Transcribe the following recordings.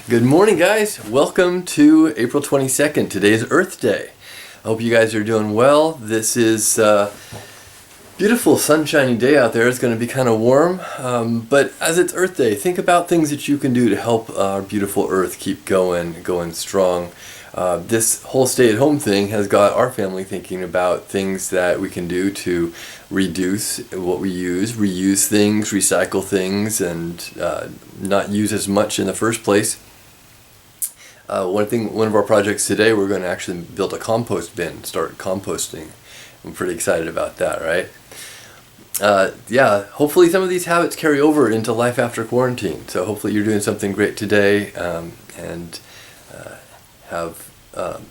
Good morning, guys. Welcome to April 22nd. Today is Earth Day. I hope you guys are doing well. This is a beautiful sunshiny day out there. It's going to be kind of warm, but as it's Earth Day, think about things that you can do to help our beautiful Earth keep going strong. This whole stay-at-home thing has got our family thinking about things that we can do to reduce what we use, reuse things, recycle things, and not use as much in the first place. One of our projects today, we're going to actually build a compost bin, start composting. I'm pretty excited about that, right? Hopefully some of these habits carry over into life after quarantine. So hopefully you're doing something great today, and have a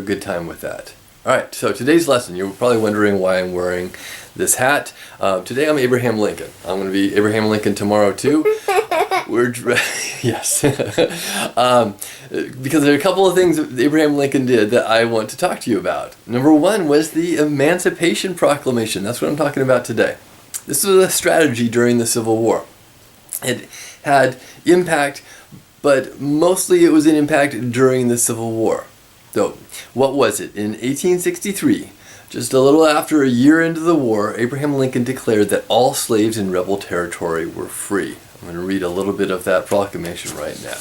good time with that. Alright, so today's lesson, you're probably wondering why I'm wearing this hat. Today I'm Abraham Lincoln. I'm going to be Abraham Lincoln tomorrow too. Yes. Because there are a couple of things that Abraham Lincoln did that I want to talk to you about. Number one was the Emancipation Proclamation. That's what I'm talking about today. This was a strategy during the Civil War. It had impact, but mostly it was an impact during the Civil War. So, what was it? In 1863, just a little after a year into the war, Abraham Lincoln declared that all slaves in rebel territory were free. I'm going to read a little bit of that proclamation right now.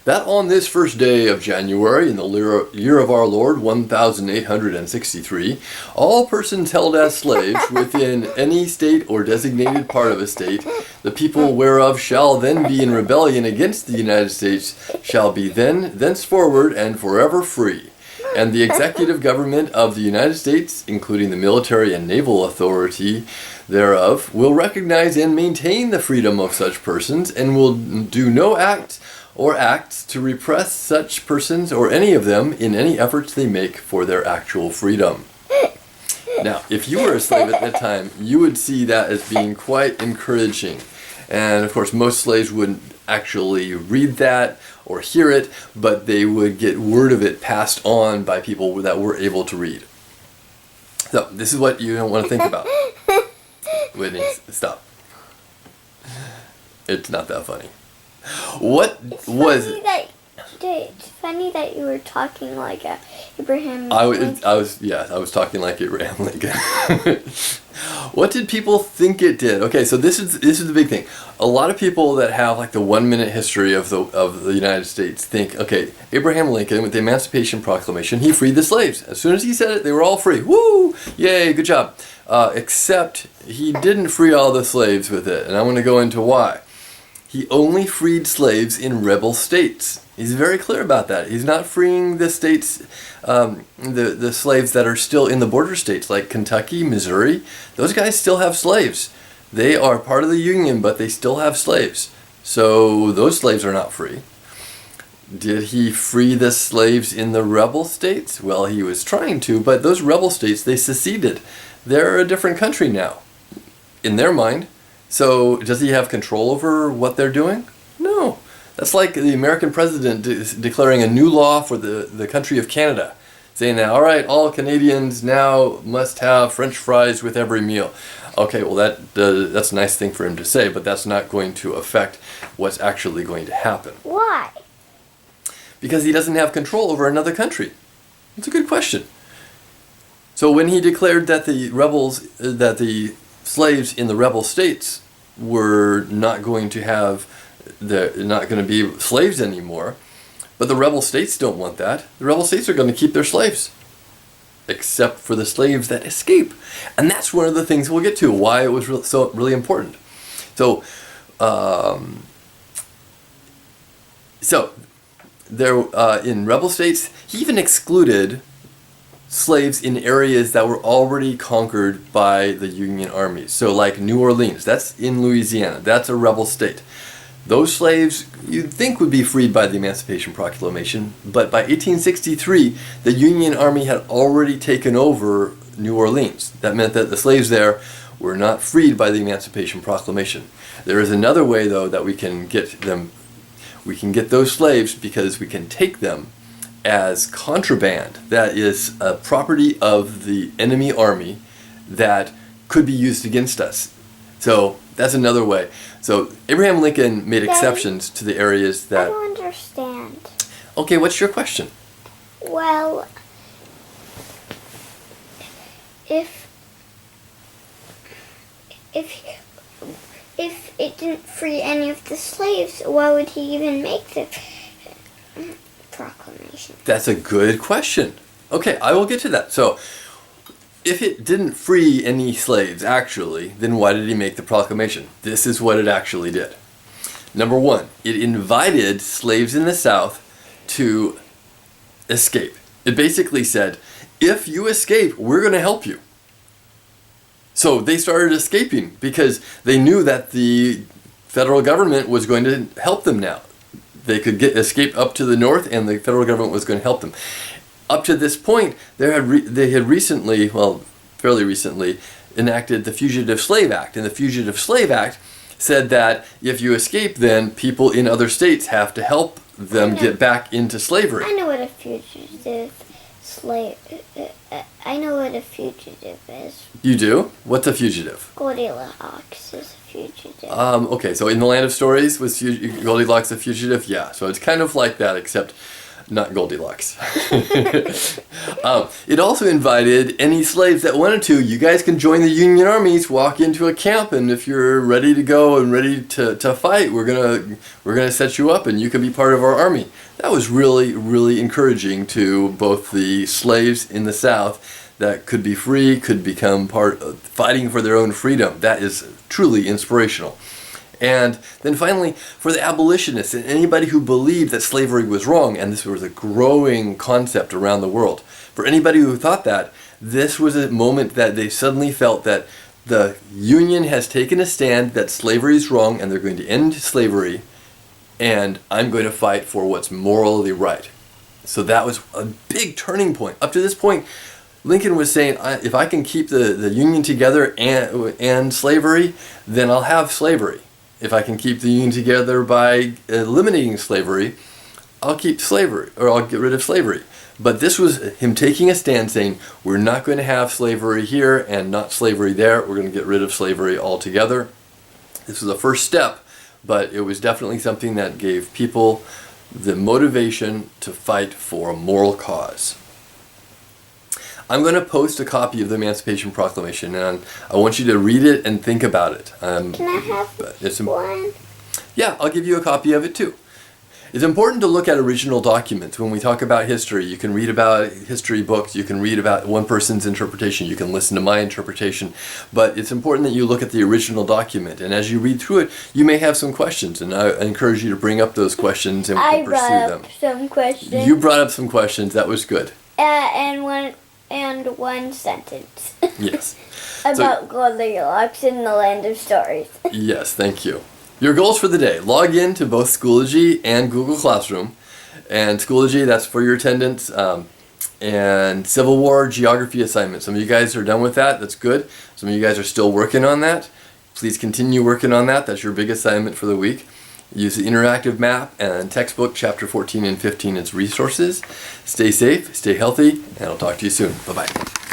That on this first day of January, in the year of our Lord, 1863, all persons held as slaves within any state or designated part of a state, the people whereof shall then be in rebellion against the United States, shall be thenceforward and forever free. And the executive government of the United States, including the military and naval authority thereof, will recognize and maintain the freedom of such persons, and will do no act or acts to repress such persons or any of them in any efforts they make for their actual freedom. Now, if you were a slave at that time, you would see that as being quite encouraging. And of course, most slaves wouldn't actually read that or hear it, but they would get word of it passed on by people that were able to read. So, this is what you don't want to think about. Whitney, stop. It's not that funny. What was it? It's funny that you were talking like Abraham Lincoln. I was talking like Abraham Lincoln. What did people think it did? Okay, so this is the big thing. A lot of people that have like the 1 minute history of the United States think, okay, Abraham Lincoln with the Emancipation Proclamation, he freed the slaves. As soon as he said it, they were all free. Woo! Yay, good job. Except he didn't free all the slaves with it, and I'm going to go into why. He only freed slaves in rebel states. He's very clear about that. He's not freeing the states, the slaves that are still in the border states like Kentucky, Missouri. Those guys still have slaves. They are part of the Union, but they still have slaves. So those slaves are not free. Did he free the slaves in the rebel states? Well, he was trying to, but those rebel states, they seceded. They're a different country now, in their mind. So, does he have control over what they're doing? No. That's like the American president declaring a new law for the country of Canada, saying that, all right, all Canadians now must have French fries with every meal. Okay, well, that's a nice thing for him to say, but that's not going to affect what's actually going to happen. Why? Because he doesn't have control over another country. That's a good question. So when he declared that the slaves in the rebel states were not going to be slaves anymore, but the rebel states don't want that. The rebel states are going to keep their slaves, except for the slaves that escape. And that's one of the things we'll get to, why it was really important. So there in rebel states, he even excluded slaves in areas that were already conquered by the Union armies. So like New Orleans, that's in Louisiana, that's a rebel state. Those slaves you'd think would be freed by the Emancipation Proclamation, but by 1863, the Union Army had already taken over New Orleans. That meant that the slaves there were not freed by the Emancipation Proclamation. There is another way, though, that we can get them. We can get those slaves because we can take them as contraband. That is a property of the enemy army that could be used against us. So That's another way. So Abraham Lincoln made Daddy, exceptions to the areas I that... don't understand. Okay, what's your question? Well, if it didn't free any of the slaves, why would he even make the proclamation? That's a good question. Okay, I will get to that. So, if it didn't free any slaves, actually, then why did he make the proclamation? This is what it actually did. Number one, it invited slaves in the South to escape. It basically said, if you escape, we're going to help you. So they started escaping because they knew that the federal government was going to help them now. They could escape up to the north, and the federal government was going to help them. Up to this point, they had recently, well, fairly recently, enacted the Fugitive Slave Act. And the Fugitive Slave Act said that if you escape, then people in other states have to help them get back into slavery. I know what a fugitive is. You do? What's a fugitive? Goldilocks is a fugitive. Okay, so in the Land of Stories, was Goldilocks a fugitive? Yeah, so it's kind of like that, except not Goldilocks. It also invited any slaves that wanted to. You guys can join the Union armies, walk into a camp, and if you're ready to go and ready to fight, we're gonna set you up, and you can be part of our army. That was really, really encouraging to both the slaves in the South that could be free, could become part of fighting for their own freedom. That is truly inspirational. And then finally, for the abolitionists and anybody who believed that slavery was wrong, and this was a growing concept around the world, for anybody who thought that, this was a moment that they suddenly felt that the Union has taken a stand that slavery is wrong and they're going to end slavery, and I'm going to fight for what's morally right. So that was a big turning point. Up to this point, Lincoln was saying, if I can keep the Union together and slavery, then I'll have slavery. If I can keep the Union together by eliminating slavery, I'll keep slavery, or I'll get rid of slavery. But this was him taking a stand saying, we're not going to have slavery here and not slavery there. We're going to get rid of slavery altogether. This was the first step, but it was definitely something that gave people the motivation to fight for a moral cause. I'm going to post a copy of the Emancipation Proclamation, and I want you to read it and think about it. Can I have one? Yeah, I'll give you a copy of it too. It's important to look at original documents. When we talk about history, you can read about history books, you can read about one person's interpretation, you can listen to my interpretation, but it's important that you look at the original document. And as you read through it, you may have some questions, and I encourage you to bring up those questions and pursue them. I brought up some questions. You brought up some questions. That was good. And one sentence. Yes. About Goldilocks in the Land of Stories. Yes, thank you. Your goals for the day. Log in to both Schoology and Google Classroom. And Schoology, that's for your attendance. And Civil War geography assignment. Some of you guys are done with that. That's good. Some of you guys are still working on that. Please continue working on that. That's your big assignment for the week. Use the interactive map and textbook, chapter 14 and 15 as resources. Stay safe, stay healthy, and I'll talk to you soon. Bye-bye.